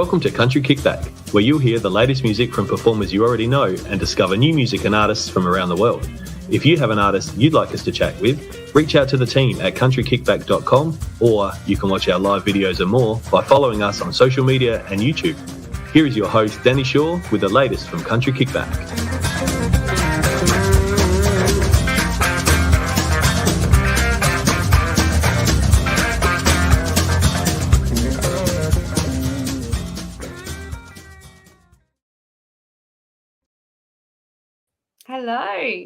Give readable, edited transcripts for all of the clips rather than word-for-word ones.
Welcome to Country Kickback, where you'll hear the latest music from performers you already know and discover new music and artists from around the world. If you have an artist you'd like us to chat with, reach out to the team at countrykickback.com, or you can watch our live videos and more by following us on social media and YouTube. Here is your host, Danni Shaw, with the latest from Country Kickback. Hello.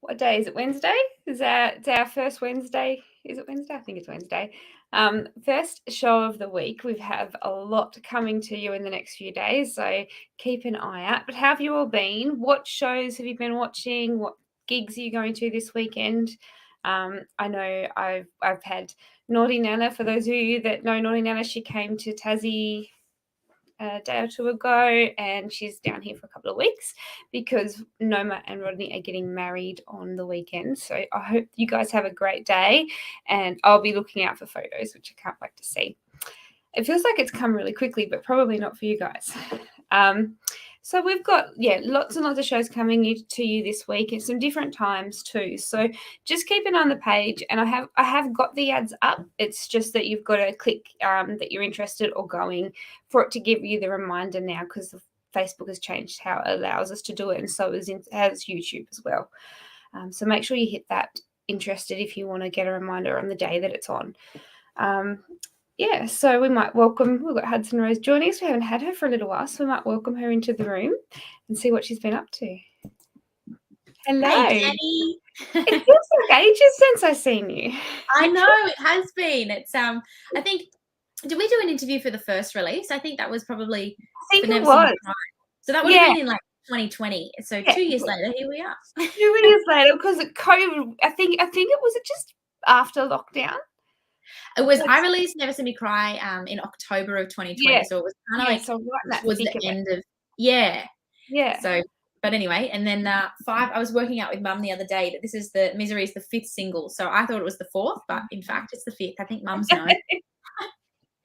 What day is it? Wednesday? It's our first Wednesday. Is it Wednesday? I think it's Wednesday. First show of the week. We have a lot coming to you in the next few days, so keep an eye out. But how have you all been? What shows have you been watching? What gigs are you going to this weekend? I know I've had Naughty Nana. For those of you that know Naughty Nana, she came to Tassie a day or two ago, and she's down here for a couple of weeks because Noma and Rodney are getting married on the weekend. So I hope you guys have a great day, and I'll be looking out for photos, which I can't wait to see. It feels like it's come really quickly, but probably not for you guys. So we've got, lots and lots of shows coming to you this week at some different times too. So just keep it on the page, and I have got the ads up. It's just that you've got to click that you're interested or going for it to give you the reminder now, because Facebook has changed how it allows us to do it, and so has YouTube as well. So make sure you hit that interested if you want to get a reminder on the day that it's on. So we've got Hudson Rose joining us. We haven't had her for a little while, so we might welcome her into the room and see what she's been up to. Hello. Hey, Danni. It feels like ages since I've seen you. I know, it has been. It's I think, did we do an interview for the first release? I think that was probably I think it was. So that would have been in like 2020. So 2 years later, here we are. 2 years later, because of COVID, I think it was just after lockdown. It was. I released Never See Me Cry in October of 2020, so it was kind of was the end of So, but anyway, and then I was working out with Mum the other day that this is Misery is the 5th single, so I thought it was the 4th, but in fact it's the 5th. I think Mum's known.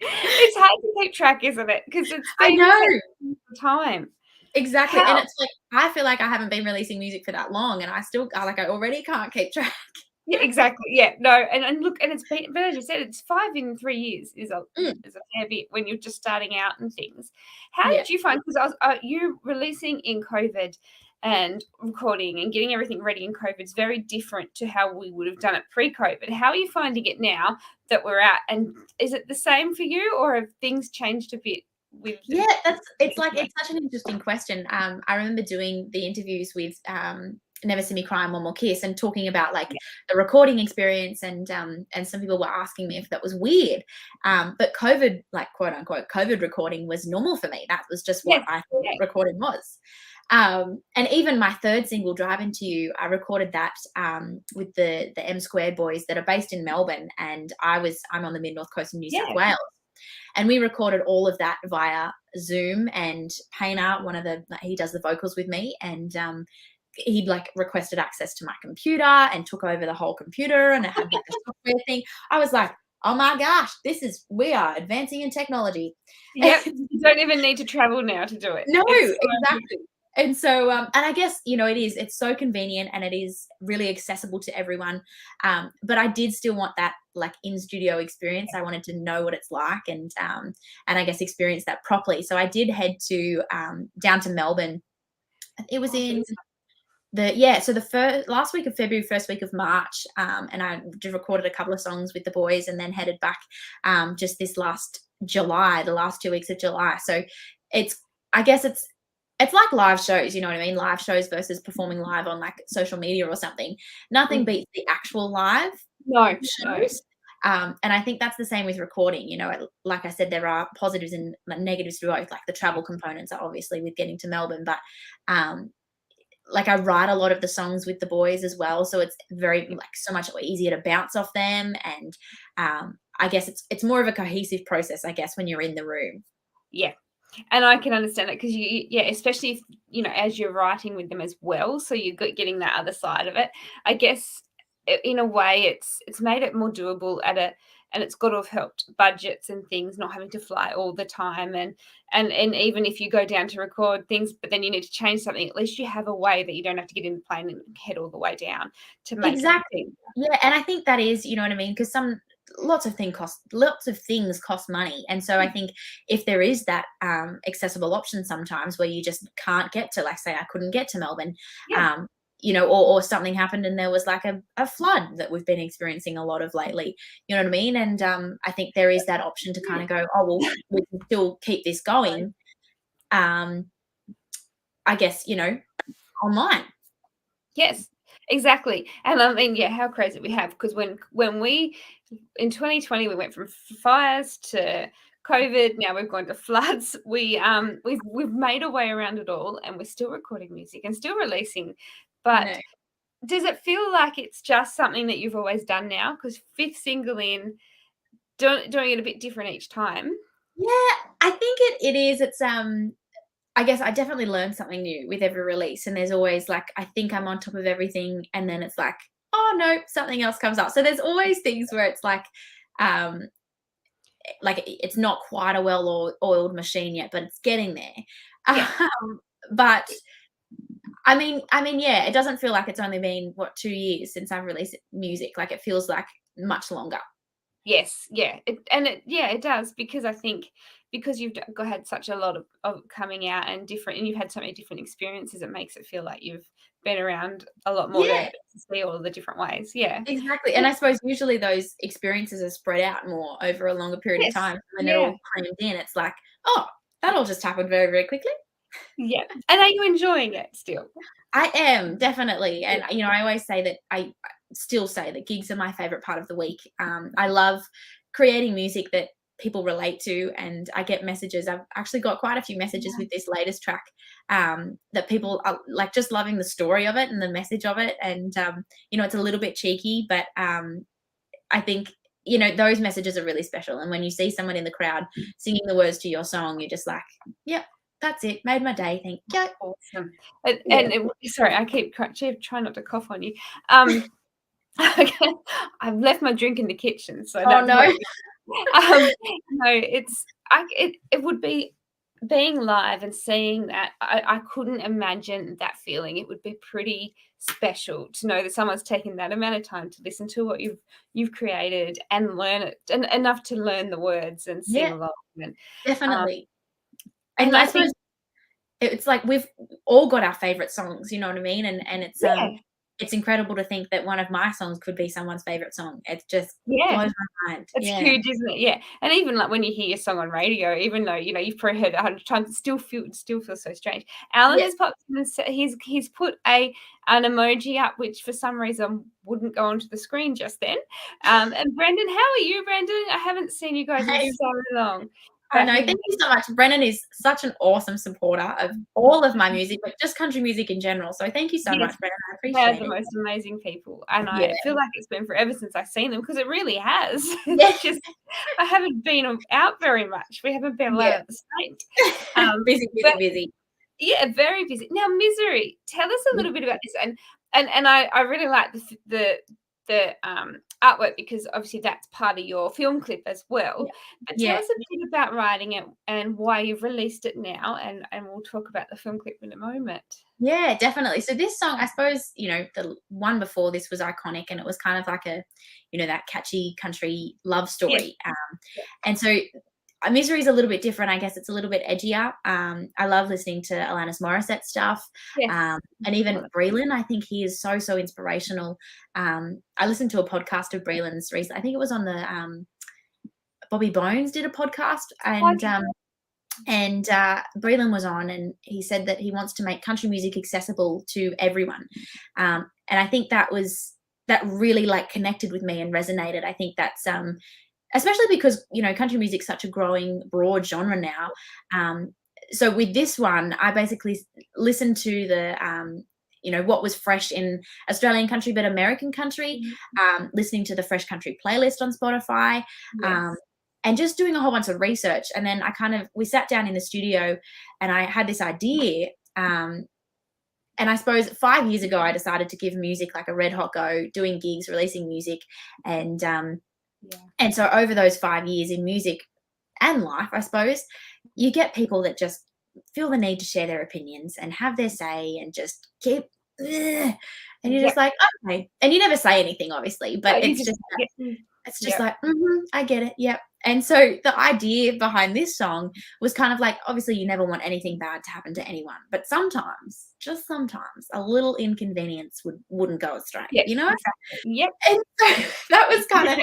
It's hard to keep track, isn't it? Because it's been time. Exactly, and it's like I feel like I haven't been releasing music for that long, and I already can't keep track. Yeah, exactly. Yeah, no, and look, and it's been, but as you said, it's 5 in 3 years is a fair bit when you're just starting out and things. How did you find? Because you releasing in COVID and recording and getting everything ready in COVID is very different to how we would have done it pre-COVID. How are you finding it now that we're out? And is it the same for you, or have things changed a bit? It's such an interesting question. I remember doing the interviews with Never See Me Cry and One More Kiss, and talking about the recording experience, and some people were asking me if that was weird, but COVID, quote unquote COVID recording, was normal for me. That was just what I thought recording was. And even my 3rd single, Drive Into You, I recorded that with the M Squared boys that are based in Melbourne, and I'm on the mid-north coast of New South Wales. And we recorded all of that via Zoom, and Painter, he does the vocals with me, and he'd requested access to my computer and took over the whole computer, and it had a software thing. I was like, oh my gosh, we are advancing in technology. Yep. You don't even need to travel now to do it. No, exactly. And so, and I guess, it's so convenient, and it is really accessible to everyone. But I did still want that in-studio experience. I wanted to know what it's like, and I guess experience that properly. So I did head to down to Melbourne. It was in the last week of February, first week of March, and I just recorded a couple of songs with the boys, and then headed back just this last July, the last 2 weeks of July. So I guess it's like live shows, you know what I mean? Live shows versus performing live on social media or something. Nothing beats the actual live shows. And I think that's the same with recording. Like I said, there are positives and negatives to both. The travel components are obviously with getting to Melbourne, but I write a lot of the songs with the boys as well, so it's very so much easier to bounce off them, and I guess it's more of a cohesive process, I guess, when you're in the room. Yeah, and I can understand it, because especially if, as you're writing with them as well, so you're getting that other side of it. I guess in a way, it's made it more doable at and it's got to have helped budgets and things, not having to fly all the time, and even if you go down to record things, but then you need to change something, at least you have a way that you don't have to get in the plane and head all the way down to make Exactly. Yeah, and I think that is, you know what I mean, because lots of things cost money, and so I think if there is that accessible option sometimes where you just can't get to, like, say I couldn't get to Melbourne, Yeah. you know, or something happened and there was like a flood that we've been experiencing a lot of lately, you know what I mean, and I think there is that option to kind of go, oh well, we can still keep this going, I guess, you know, online. Yes, exactly. And I mean, yeah, how crazy we have, because when we in 2020 we went from fires to COVID, now we've gone to floods. We've made a way around it all, and we're still recording music and still releasing. But No. does it feel like it's just something that you've always done now? Because fifth single in, doing it a bit different each time. Yeah, I think it is. It's I guess I definitely learn something new with every release, and there's always like, I think I'm on top of everything, and then it's like, oh no, something else comes up. So there's always things where it's um like it's not quite a oiled machine yet, but it's getting there. Yeah. But I mean, yeah, it doesn't feel like it's only been 2 years since I've released music. Like it feels like much longer. Yes, yeah, it does, because I think because you've had such a lot of coming out and different, and you've had so many different experiences, it makes it feel like you've been around a lot more Yeah. to see all the different ways. Yeah. Exactly, and I suppose usually those experiences are spread out more over a longer period of Yes. time. When they're Yeah. all crammed in, it's like, "Oh, that all just happened very, very quickly." Yeah. And are you enjoying it still? I am, definitely, and, you know, I always say that I still say that gigs are my favorite part of the week. I love creating music that people relate to, and I get messages. I've actually got quite a few messages with this latest track, that people are, like, just loving the story of it and the message of it, and, you know, it's a little bit cheeky, but, I think, you know, those messages are really special, and when you see someone in the crowd singing the words to your song, you're just like, "Yep, that's it, made my day, thank you." Awesome. Yeah. Sorry, I keep trying not to cough on you. Okay, I've left my drink in the kitchen, so Oh, that's no. what no, it would be being live and seeing that. I couldn't imagine that feeling. It would be pretty special to know that someone's taken that amount of time to listen to what you've created and learn it, and enough to learn the words and sing Yeah, along, and definitely. and And I I think suppose it's like we've all got our favorite songs, you know what I mean? And yeah. it's incredible to think that one of my songs could be someone's favorite song. It just Yeah. blows my mind. It's Yeah. huge, isn't it? Yeah, and even, like, when you hear your song on radio, even though, you've probably heard it 100 times, it still feels so strange. Alan Yeah. has popped in and he's put an emoji up, which for some reason wouldn't go onto the screen just then. And Brendan, how are you, Brendan? I haven't seen you guys in Hey. so long. I But know. Thank you so much. Brennan is such an awesome supporter of all of my music, but just country music in general. So thank you so yes, much, Brennan. I they're appreciate the it. most amazing people, and Yeah. I feel like it's been forever since I've seen them, because it really has. Yeah. It's just I haven't been out very much. We haven't been allowed Yeah. at the state. Busy, But busy. yeah, very busy. Now, Misery, tell us a little bit about this, and I really like the artwork, because obviously that's part of your film clip as well. But tell Yeah. us a bit about writing it and why you've released it now, and we'll talk about the film clip in a moment. Yeah, definitely. So this song, I suppose, you know, the one before this was iconic, and it was kind of like a, you know, that catchy country love Yes. story. And so Misery is a little bit different. I guess it's a little bit edgier. I love listening to Alanis Morissette stuff, Yes. and even Breland. I think he is so inspirational. I listened to a podcast of Breland's recently. I think it was on the Bobby Bones did a podcast, and Okay. Breland was on, and he said that he wants to make country music accessible to everyone. And I think that really like connected with me and resonated. I think that's especially because, you know, country music's such a growing broad genre now. So with this one, I basically listened to the you know, what was fresh in Australian country but American country, listening to the Fresh Country playlist on Spotify. Yes. And just doing a whole bunch of research. And then we sat down in the studio, and I had this idea. And I suppose 5 years ago, I decided to give music like a red hot go, doing gigs, releasing music. And Yeah. And so over those 5 years in music and life, I suppose, you get people that just feel the need to share their opinions and have their say and just keep and you're just Yep. like, "Okay." And you never say anything, obviously, No, but you it's just get mm, it's just yep. like, "Mhm, I get it, yep." And so the idea behind this song was kind of like, obviously, you never want anything bad to happen to anyone, but sometimes, just sometimes, a little inconvenience wouldn't go astray, Yes, you know? exactly. Yep. And so that was kinda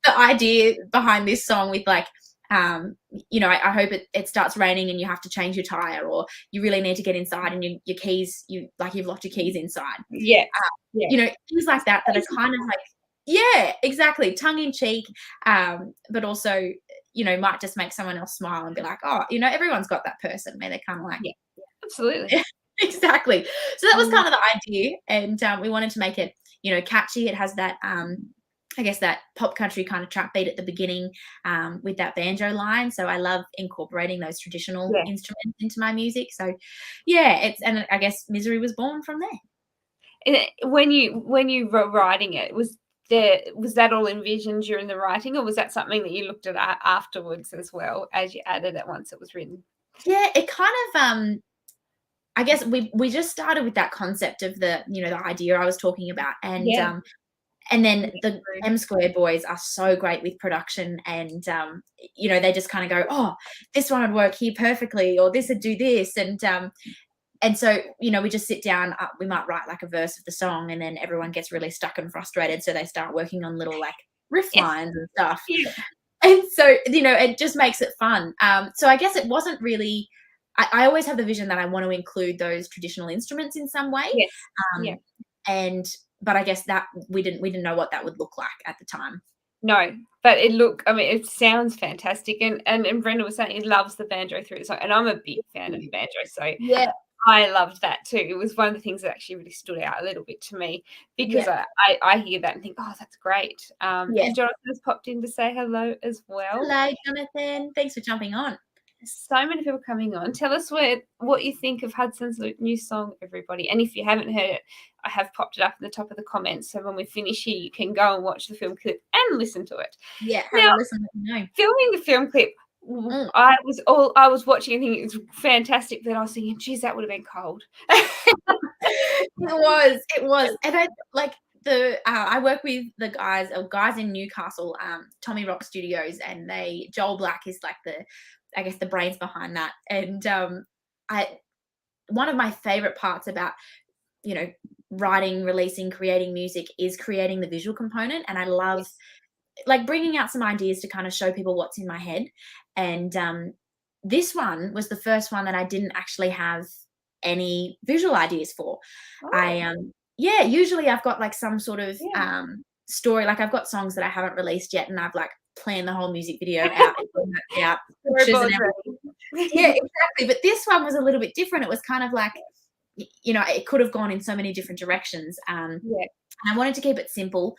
the idea behind this song with, like, I hope it starts raining and you have to change your tire, or you really need to get inside and your keys, you've locked your keys inside. Yes. Yeah. Things like that that are kind of like yeah, exactly, tongue in cheek, but also, might just make someone else smile and be like, "Oh," everyone's got that person where they're kinda like Yeah. Absolutely. exactly. So that was Mm. kind of the idea, and, we wanted to make it, catchy. It has that, I guess that pop country kind of trap beat at the beginning, with that banjo line, so I love incorporating those traditional Yeah. instruments into my music, so, yeah, and I guess Misery was born from there. And when you were writing it, was that all envisioned during the writing, or was that something that you looked at afterwards as well as you added it once it was written? Yeah, it kind of, I guess we just started with that concept of the idea I was talking about, Yeah. and then Yeah, the true. M Squared boys are so great with production, and they just kind of go, "Oh, this one would work here perfectly," or "This would do this," and so we just sit down. We might write like a verse of the song, and then everyone gets really stuck and frustrated, so they start working on little like riff Yes. lines and stuff. Yeah. And so it just makes it fun. So I guess it wasn't really. I always have the vision that I want to include those traditional instruments in some way. Yes. Yeah. Um, and but I guess that we didn't know what that would look like at the time. No, but it sounds fantastic, and Brenda was saying he loves the banjo through the song, and I'm a big fan of the banjo, so Yeah, I loved that too. It was one of the things that actually really stood out a little bit to me because yeah, I hear that and think, "Oh, that's great." yeah. And Jonathan has popped in to say hello as well. Hello, Jonathan. Thanks for jumping on. So many people coming on. Tell us what you think of Hudson's new song, everybody. And if you haven't heard it, I have popped it up in the top of the comments. So when we finish here, you can go and watch the film clip and listen to it. Yeah, have Now, a listen. Let me know. filming the film clip, Mm. I was watching and thinking it was fantastic, but I was thinking, geez, that would have been cold. It was, and I work with the guys in Newcastle, Tommy Rock Studios, and Joel Black is like I guess the brains behind that, and I one of my favorite parts about writing, releasing, creating music is creating the visual component, and I love Yes. like bringing out some ideas to kind of show people what's in my head, and this one was the first one that I didn't actually have any visual ideas for. I Oh, yeah, usually I've got like some sort of yeah. story, like I've got songs that I haven't released yet, and I've like planned the whole music video out and mapped out pictures and Storyboard's everything. Yeah, ready. exactly. But this one was a little bit different. It was kind of like it could have gone in so many different directions. Yeah. And I wanted to keep it simple.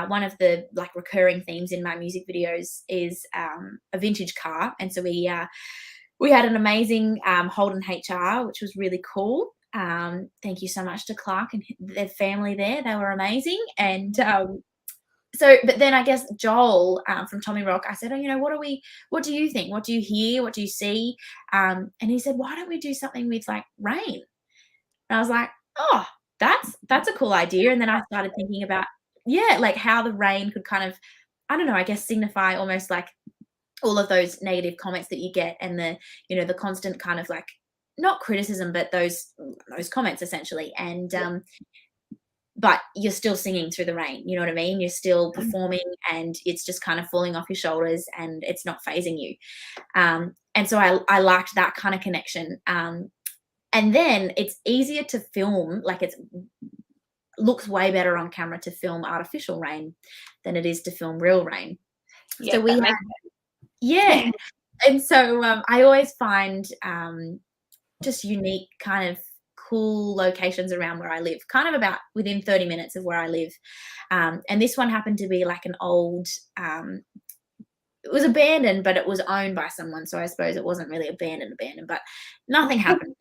One of the like recurring themes in my music videos is a vintage car, and so we had an amazing Holden HR, which was really cool. Thank you so much to Clark and their family there; they were amazing. And but then I guess Joel from Tommy Rock, I said, "Oh, what do you think? What do you hear? What do you see?" And he said, "Why don't we do something with like rain?" And I was like, "Oh, that's a cool idea." And then I started thinking about, yeah, like how the rain could kind of, I don't know, I guess signify almost like all of those negative comments that you get, and the constant kind of like not criticism, but those comments essentially. And but you're still singing through the rain, you know what I mean? You're still performing, and it's just kind of falling off your shoulders, and it's not phasing you. And so I liked that kind of connection. And then it's easier to film, like it looks way better on camera to film artificial rain than it is to film real rain. Yeah, So we that had, makes yeah. And so I always find just unique kind of cool locations around where I live, kind of about within 30 minutes of where I live. And this one happened to be like an old, it was abandoned, but it was owned by someone. So I suppose it wasn't really abandoned, but nothing happened.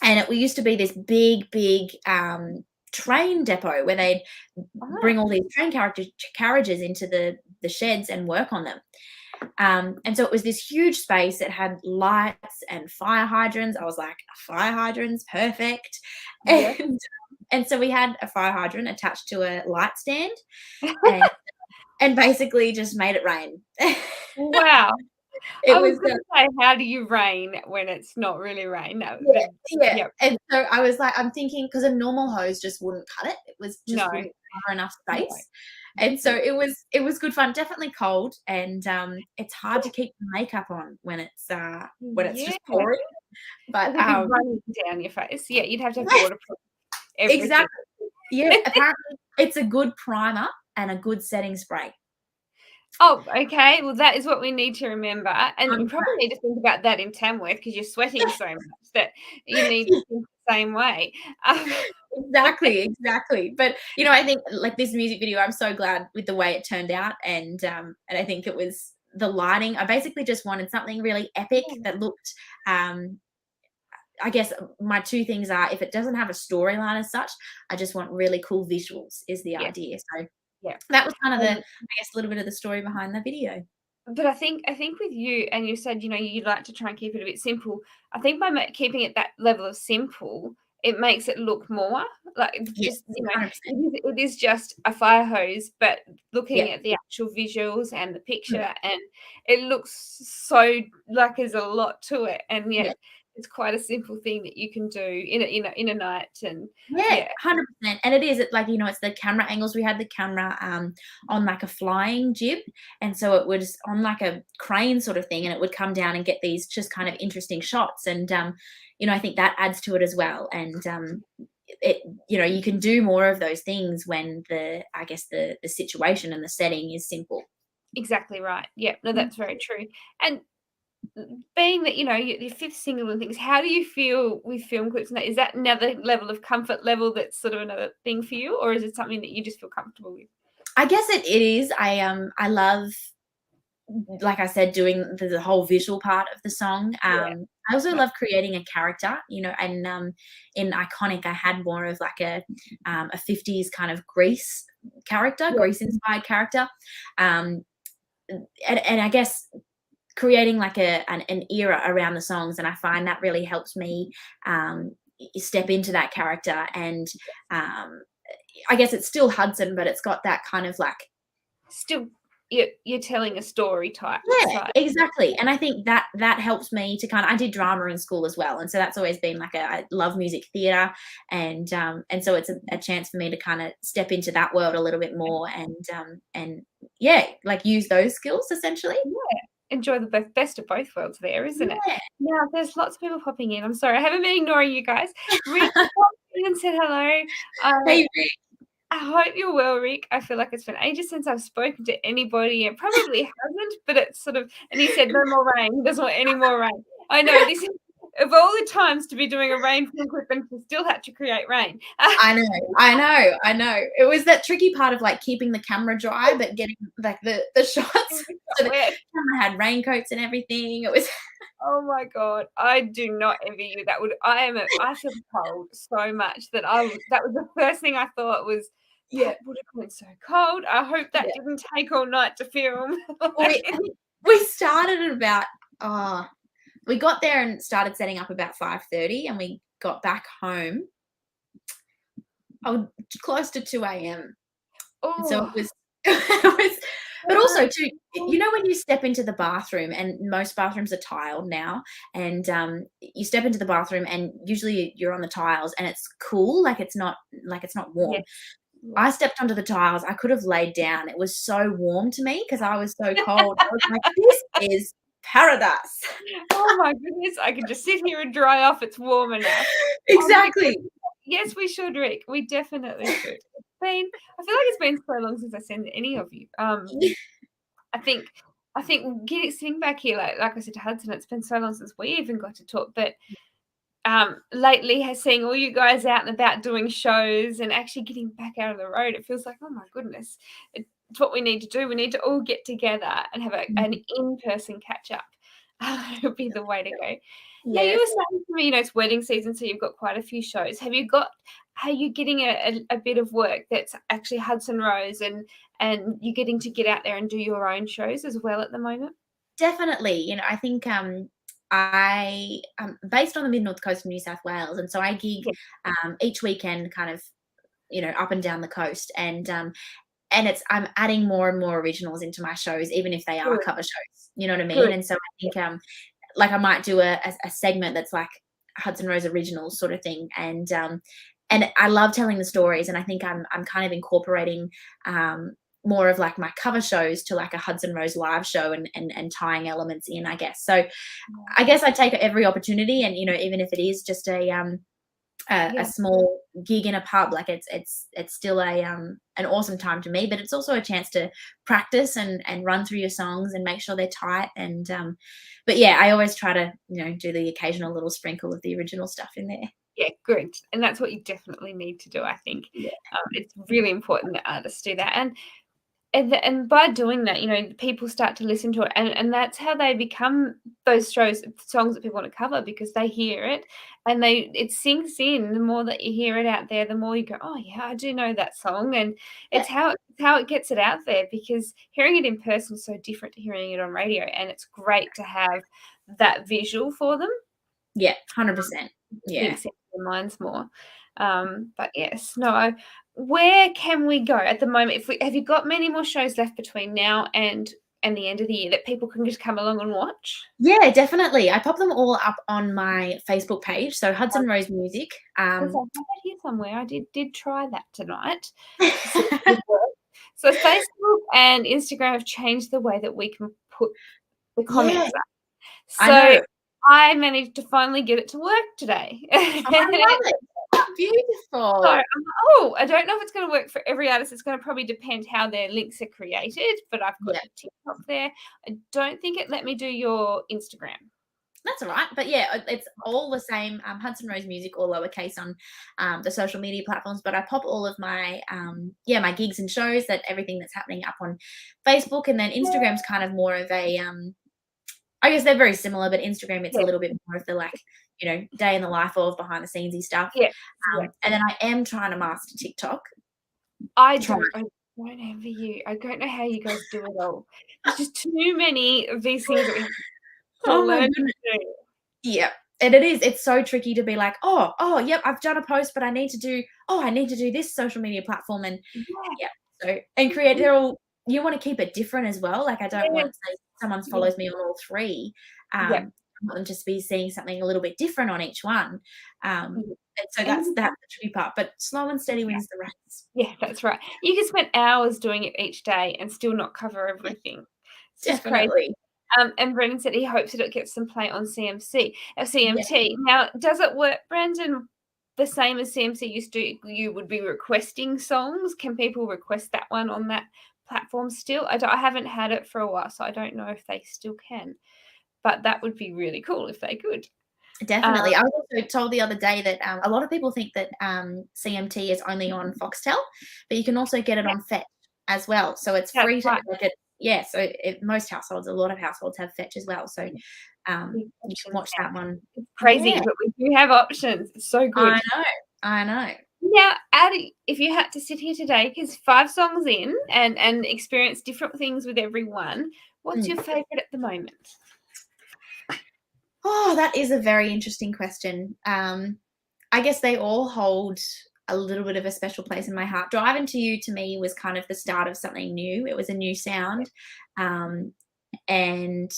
And it used to be this big train depot where they'd bring all these train carriages into the sheds and work on them. And so it was this huge space. It had lights and fire hydrants. I was like, fire hydrants, perfect. Yeah. And so we had a fire hydrant attached to a light stand, and basically just made it rain. Wow. It I was was going to say, how do you rain when it's not really rain? No, yeah. Yep. And so I was like, I'm thinking, because a normal hose just wouldn't cut it. It was just No. wouldn't cover enough space. And so it was good fun. Definitely cold, and it's hard to keep the makeup on when it's just pouring. But it'd be running down your face. Yeah, you'd have to have waterproof everything. Exactly. Yeah, apparently it's a good primer and a good setting spray. Oh, okay. Well, that is what we need to remember. And you probably need to think about that in Tamworth, because you're sweating so much that you need to think the same way. Exactly. But, I think, like, this music video, I'm so glad with the way it turned out. And I think it was the lighting. I basically just wanted something really epic that looked, I guess my two things are, if it doesn't have a storyline as such, I just want really cool visuals is the idea. So that was kind of I guess, a little bit of the story behind the video. But I think with you, and you said, you'd like to try and keep it a bit simple. I think by keeping it that level of simple, it makes it look more like just, it is just a fire hose, but looking at the actual visuals and the picture, and it looks so like there's a lot to it, and yet it's quite a simple thing that you can do in a night. And 100%. And it is, like, it's the camera angles. We had the camera on like a flying jib, and so it was on like a crane sort of thing, and it would come down and get these just kind of interesting shots. And I think that adds to it as well. And it you can do more of those things when the situation and the setting is simple. Exactly right. Yeah, no, that's very true. And being that your fifth single and things, how do you feel with film clips? And is that another level of comfort level that's sort of another thing for you, or is it something that you just feel comfortable with? I guess it is. I love, like I said, doing the whole visual part of the song. I also love creating a character, and in Iconic, I had more of like a 50s kind of Grease character, Grease-inspired character. And I guess creating like an era around the songs, and I find that really helps me step into that character. And I guess it's still Hudson, but it's got that kind of like still you're telling a story type. Exactly. And I think that helps me to I did drama in school as well, and so that's always been like I love music theater, and so it's a chance for me to kind of step into that world a little bit more, and like use those skills essentially. Enjoy the best of both worlds there, isn't it? Now, there's lots of people popping in. I'm sorry, I haven't been ignoring you guys. Rick even said hello. Hey, Rick. I hope you're well, Rick. I feel like it's been ages since I've spoken to anybody. It probably hasn't, but it's sort of, and he said, no more rain. He doesn't want any more rain. I know, this is, of all the times to be doing a rain film clip and to still have to create rain. I know. It was that tricky part of like keeping the camera dry, but getting like the shots. So the camera had raincoats and everything. It was. Oh my God, I do not envy you. I feel cold so much that that was the first thing I thought was, that would have been so cold. I hope that didn't take all night to film. We started at about, we got there and started setting up about 5:30, and we got back home close to 2 a.m. So it was, but also too, when you step into the bathroom, and most bathrooms are tiled now, and you step into the bathroom and usually you're on the tiles and it's cool, like it's not warm. Yes. I stepped onto the tiles. I could have laid down. It was so warm to me because I was so cold. I was like, this is paradise. Oh my goodness, I can just sit here and dry off. It's warm enough. Exactly. Yes, we should, Rick. We definitely should. I feel like it's been so long since I sent any of you. I think sitting back here, like I said to Hudson, it's been so long since we even got to talk. But lately, seeing all you guys out and about doing shows and actually getting back out on the road, it feels like, oh my goodness, it's what we need to do. We need to all get together and have an in-person catch up. It'll be the way to go. Now, you Yes. were saying to me, it's wedding season, so you've got quite a few shows. Are you getting a bit of work that's actually Hudson Rose, and you're getting to get out there and do your own shows as well at the moment? Definitely. I think I based on the mid north coast of New South Wales, and so I gig Yeah. each weekend, kind of up and down the coast, and I'm adding more and more originals into my shows, even if they are Good, cover shows. You know what I mean? good. And so I think like I might do a segment that's like Hudson Rose originals sort of thing, and I love telling the stories, and I think I'm kind of incorporating more of like my cover shows to like a Hudson Rose live show, and tying elements in, I guess. So I guess I take every opportunity, and even if it is just a small gig in a pub, like it's still an awesome time to me, but it's also a chance to practice and run through your songs and make sure they're tight. And but yeah, I always try to do the occasional little sprinkle of the original stuff in there. Yeah, good. And that's what you definitely need to do, I think. Yeah. It's really important that artists do that. And by doing that, people start to listen to it, and that's how they become those songs that people want to cover, because they hear it and it sinks in. The more that you hear it out there, the more you go, oh yeah, I do know that song. And it's how it gets it out there, because hearing it in person is so different to hearing it on radio, and it's great to have that visual for them. Yeah, 100%. Yeah. Makes sense in their minds more. But yes, no. Where can we go at the moment? Have you got many more shows left between now and the end of the year that people can just come along and watch? Yeah, definitely. I pop them all up on my Facebook page, so Hudson Rose Music. Because I have it here somewhere. I did try that tonight. So Facebook and Instagram have changed the way that we can put the comments up. So I managed to finally get it to work today. I love it. Beautiful. So I don't know if it's going to work for every artist. It's going to probably depend how their links are created, but I've got the TikTok there. I don't think it let me do your Instagram. That's all right. But yeah, it's all the same. Hudson Rose Music, all lowercase on the social media platforms. But I pop all of my my gigs and shows, everything that's happening up on Facebook, and then Instagram's kind of more of a I guess they're very similar, but Instagram, it's a little bit more of the day in the life of behind the scenesy stuff. Yeah. And then I am trying to master TikTok. I don't envy you. I don't know how you guys do it all. There's just too many of these things that we have to learn to do. Yeah. And it's so tricky to be like, oh, yep, I've done a post, but I need to do this social media platform, and so and create. You want to keep it different as well. Like I don't want to say someone follows me on all three. I want them to be seeing something a little bit different on each one. And so that's the tricky part. But slow and steady wins the race. Yeah, that's right. You can spend hours doing it each day and still not cover everything. It's just crazy. And Brendan said he hopes that it gets some play on CMT. Now, does it work, Brendan, the same as CMC used to? You would be requesting songs. Can people request that one on that platform still? I haven't had it for a while, so I don't know if they still can. But that would be really cool if they could. Definitely. I was also told the other day that a lot of people think that CMT is only on Foxtel, but you can also get it on Fetch as well. So it's free to look at. Yeah, so most households, a lot of households have Fetch as well. So you can watch that one. It's crazy, but we do have options. It's so good. I know. Now, Addie, if you had to sit here today, because 5 songs in and experience different things with everyone, what's your favourite at the moment? Oh, that is a very interesting question. I guess they all hold a little bit of a special place in my heart. Driving to You, to me, was kind of the start of something new. It was a new sound. And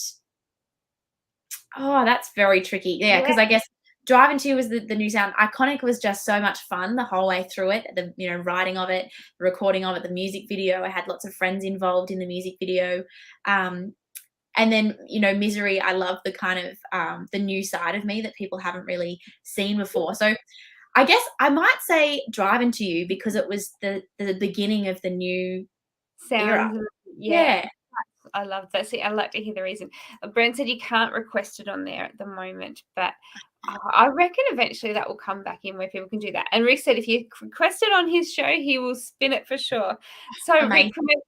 that's very tricky. Yeah, because I guess Driving to You was the new sound. Iconic was just so much fun the whole way through it. The writing of it, the recording of it, the music video. I had lots of friends involved in the music video. And then, Misery, I love the kind of the new side of me that people haven't really seen before. So I guess I might say Driving to You, because it was the beginning of the new sound. Era. Yeah. I love that. See, I like to hear the reason. Brent said you can't request it on there at the moment, but I reckon eventually that will come back in where people can do that. And Rick said if you request it on his show, he will spin it for sure. So Amazing. Rick,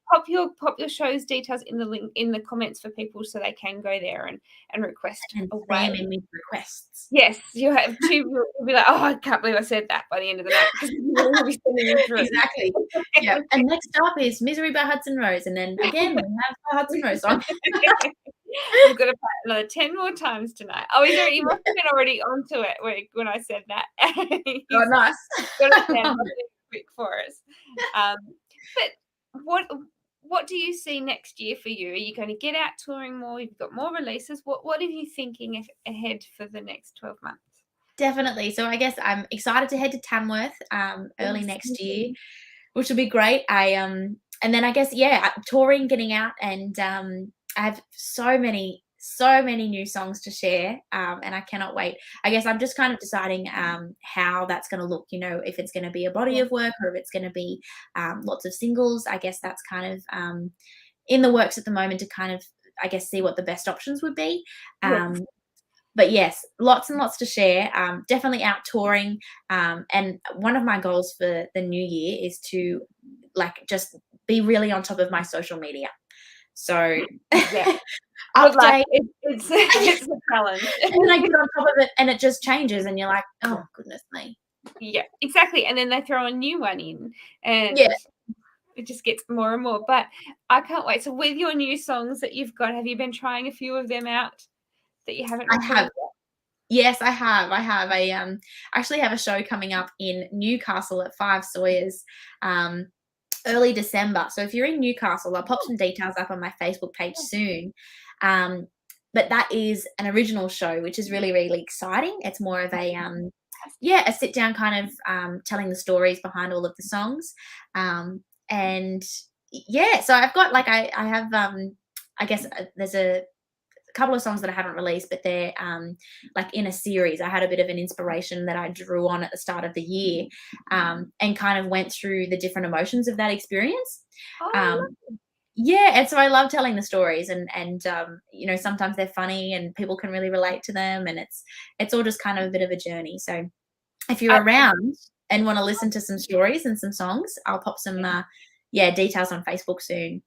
pop your show's details in the link in the comments for people so they can go there and request And away. spamming me requests. Yes, you have to. You'll be like, oh, I can't believe I said that by the end of the night because we'll be sending you through. Exactly. Yeah. And next up is Misery by Hudson Rose. And then again, we have a Hudson Rose song. We've got to play it another 10 more times tonight. Oh, is there? You must have been already onto it when I said that. Oh, nice. Got to stand quick for us. But what do you see next year for you? Are you going to get out touring more? You've got more releases. What are you thinking ahead for the next 12 months? Definitely. So I guess I'm excited to head to Tamworth early next year, which will be great. And then I guess, touring, getting out, and I have so many new songs to share, and I cannot wait. I guess I'm just kind of deciding how that's going to look, if it's going to be a body of work or if it's going to be lots of singles. I guess that's kind of in the works at the moment to kind of, I guess, see what the best options would be. But yes, lots and lots to share. Definitely out touring. And one of my goals for the new year is to just be really on top of my social media. So update. It's a challenge. And I get on top of it and it just changes and you're like, oh, goodness me. Yeah, exactly. And then they throw a new one in and it just gets more and more. But I can't wait. So with your new songs that you've got, have you been trying a few of them out that you haven't recorded? I have. Yes, I have. I actually have a show coming up in Newcastle at Five Sawyers early December. So if you're in Newcastle, I'll pop some details up on my Facebook page soon. But that is an original show, which is really, really exciting. It's more of a sit down kind of telling the stories behind all of the songs. And so I've got I have I guess there's a couple of songs that I haven't released, but they're in a series. I had a bit of an inspiration that I drew on at the start of the year, and kind of went through the different emotions of that experience. And so I love telling the stories, and sometimes they're funny and people can really relate to them, and it's all just kind of a bit of a journey. So if you're around and want to listen to some stories and some songs, I'll pop some details on Facebook soon.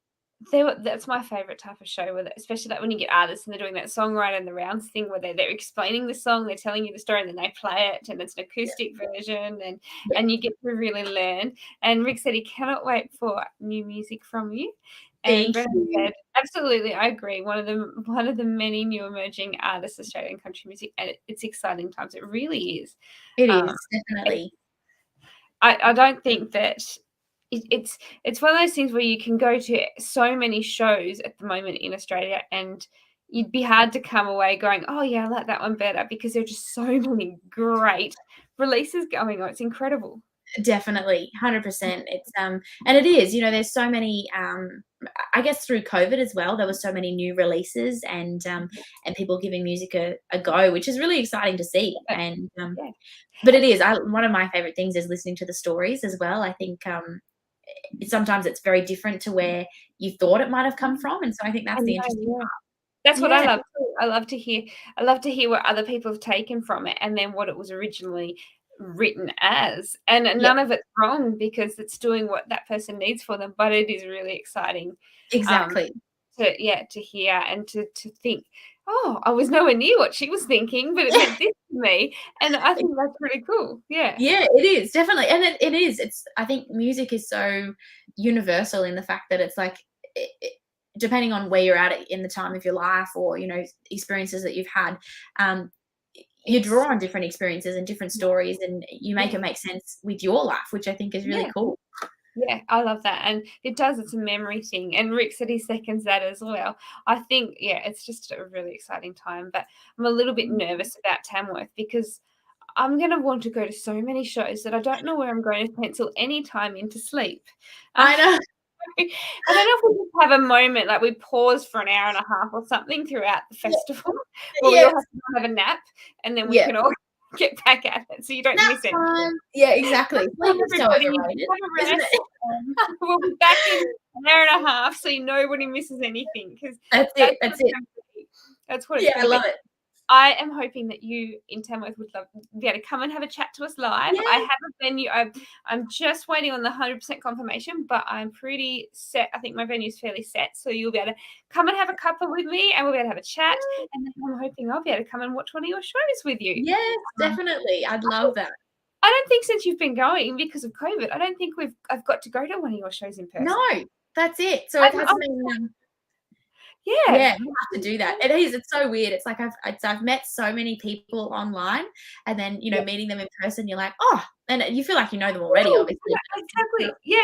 That's my favorite type of show, especially when you get artists and they're doing that songwriter in the rounds thing where they're explaining the song, they're telling you the story, and then they play it, and it's an acoustic version, and you get to really learn. And Rick said he cannot wait for new music from you. And Brennan said, absolutely, I agree. One of the many new emerging artists, Australian country music, and it's exciting times. It really is. It is definitely. I don't think that. It's one of those things where you can go to so many shows at the moment in Australia and you'd be hard to come away going, oh yeah, I like that one better, because there are just so many great releases going on. It's incredible. Definitely, 100%. It's and it is, there's so many I guess through COVID as well, there were so many new releases and people giving music a go, which is really exciting to see. And but it is, one of my favorite things is listening to the stories as well. I think sometimes it's very different to where you thought it might have come from, and so I think that's the interesting part. That's what I love too. I love to hear what other people have taken from it and then what it was originally written as, and none of it's wrong because it's doing what that person needs for them, but it is really exciting to hear and to think, oh, I was nowhere near what she was thinking, but it meant this to me. And I think that's pretty cool. Yeah, it is definitely. And it is, I think music is so universal in the fact that it's depending on where you're at in the time of your life or experiences that you've had, you draw on different experiences and different stories, and you make it make sense with your life, which I think is really cool. Yeah, I love that. And it does, it's a memory thing. And Rick said he seconds that as well. I think, it's just a really exciting time. But I'm a little bit nervous about Tamworth because I'm going to want to go to so many shows that I don't know where I'm going to pencil any time in to sleep. I know. I don't know if we just have a moment, like we pause for an hour and a half or something throughout the festival where we all have a nap and then we can all get back at it so you don't miss anything. Yeah, exactly. Sleep is so overrated, isn't it? We'll be back in an hour and a half so nobody misses anything. Because that's it. That's what it's I love it. I am hoping that you in Tamworth would love be able to come and have a chat to us live. Yeah. I have a venue. I'm just waiting on the 100% confirmation, but I'm pretty set. I think my venue is fairly set, so you'll be able to come and have a cuppa with me, and we'll be able to have a chat. And then I'm hoping I'll be able to come and watch one of your shows with you. Yes, definitely. I'd love that. I don't think since you've been going because of COVID, I don't think I've got to go to one of your shows in person. No, that's it. So it hasn't been. Yeah, you have to do that. It is. It's so weird. It's like I've met so many people online, and then meeting them in person, you're like, oh, and you feel like you know them already, obviously. Exactly. Yeah,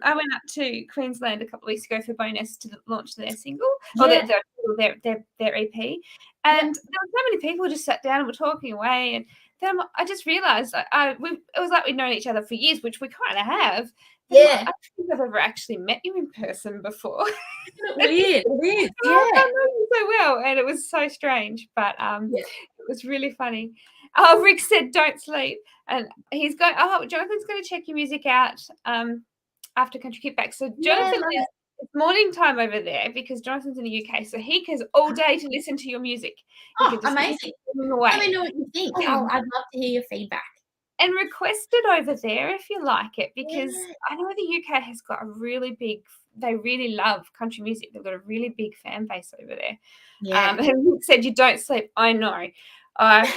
I went up to Queensland a couple of weeks ago for Bonus to launch their single or their EP, and there were so many people just sat down and were talking away, and then I just realised it was like we'd known each other for years, which we kind of have. I don't think I've ever actually met you in person before. Weird. It is. Yeah. I know you so well, and it was so strange, but it was really funny. Oh, Rick said, "Don't sleep," and he's going. Oh, Jonathan's going to check your music out after Country Kickback. So Jonathan it's morning time over there because Jonathan's in the UK, so he has all day to listen to your music. Oh, amazing! Let me know what you think. I'd love to hear your feedback. And request it over there if you like it, because I know the UK has got a really big, they really love country music. They've got a really big fan base over there. And he said, you don't sleep. I know. I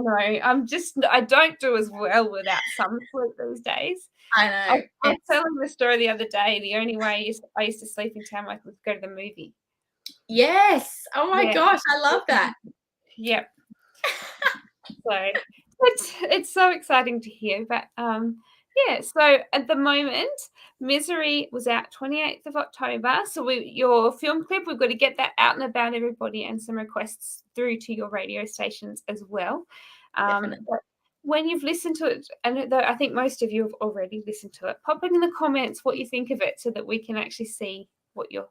know. I don't do as well without some sleep these days. I know. I was telling the story the other day. The only way I used to sleep in Tamworth was to go to the movie. Yes. Oh my gosh. I love that. Yep. So it's so exciting to hear, but so at the moment Misery was out 28th of October, so your film clip, we've got to get that out and about everybody, and some requests through to your radio stations as well. But when you've listened to it, and I think most of you have already listened to it, pop it in the comments what you think of it so that we can actually see what your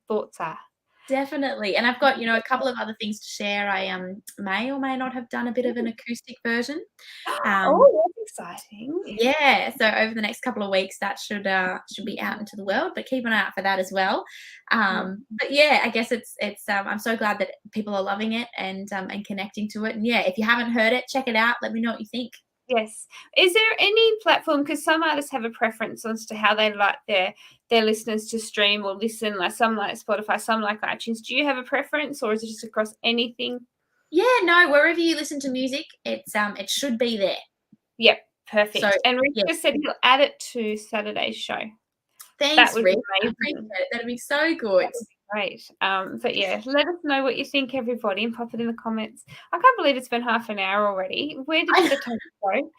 thoughts are. Definitely. And I've got, a couple of other things to share. I may or may not have done a bit of an acoustic version. That's exciting. Yeah. So over the next couple of weeks, that should be out into the world, but keep an eye out for that as well. But yeah, I guess it's I'm so glad that people are loving it and connecting to it. And yeah, if you haven't heard it, check it out. Let me know what you think. Yes. Is there any platform, because some artists have a preference as to how they like their listeners to stream or listen, like some like Spotify, some like iTunes. Do you have a preference, or is it just across anything? Yeah, no, wherever you listen to music, it should be there. Yep, perfect. So, and Rick just said he'll add it to Saturday's show. Thanks, Rick. I appreciate it. That'd be so good. Great. But yeah, let us know what you think, everybody, and pop it in the comments. I can't believe it's been half an hour already. Where did the time go?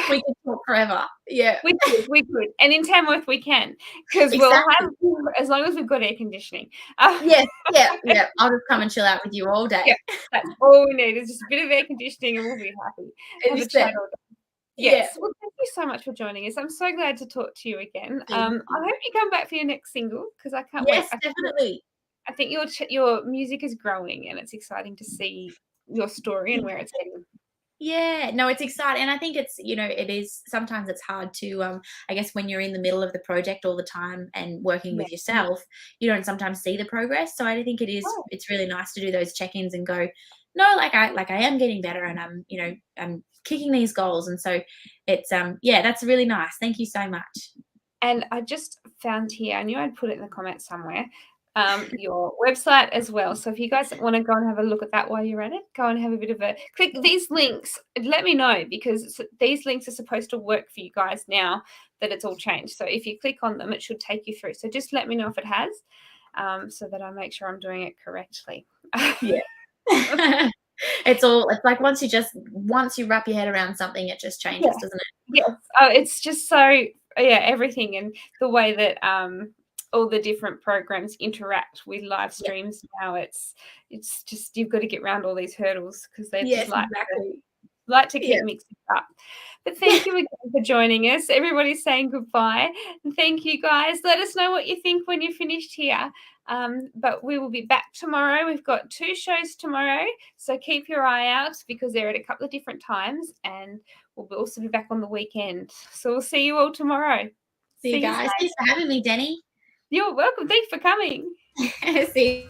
We could talk forever. Yeah. We could. And in Tamworth we can, because we'll have, as long as we've got air conditioning. Yeah. I'll just come and chill out with you all day. Yeah, that's all we need is just a bit of air conditioning and we'll be happy. Yes. Well, thank you so much for joining us. I'm so glad to talk to you again. I hope you come back for your next single, because I can't wait. Yes, definitely. I think your music is growing, and it's exciting to see your story and where it's heading. Yeah, no, it's exciting. And I think it's, it is, sometimes it's hard to, I guess when you're in the middle of the project all the time and working with yourself, you don't sometimes see the progress. So I think it's really nice to do those check-ins and go, no, I am getting better, and I'm kicking these goals. And so it's, that's really nice. Thank you so much. And I just found here, I knew I'd put it in the comments somewhere, your website as well. So if you guys want to go and have a look at that while you're at it, go and have a bit of a click these links. Let me know, because these links are supposed to work for you guys now that it's all changed. So if you click on them, it should take you through. So just let me know if it has, so that I make sure I'm doing it correctly. Yeah. It's like once you wrap your head around something, it just changes, doesn't it? Yes. Oh, it's just so everything, and the way that all the different programs interact with live streams now. It's just, you've got to get around all these hurdles, because they just like to keep mixing up. But thank you again for joining us. Everybody's saying goodbye. And thank you, guys. Let us know what you think when you're finished here. But we will be back tomorrow. We've got 2 shows tomorrow, so keep your eye out, because they're at a couple of different times, and we'll also be back on the weekend. So we'll see you all tomorrow. See you guys. Thanks for having me, Danni. You're welcome. Thanks for coming. See you.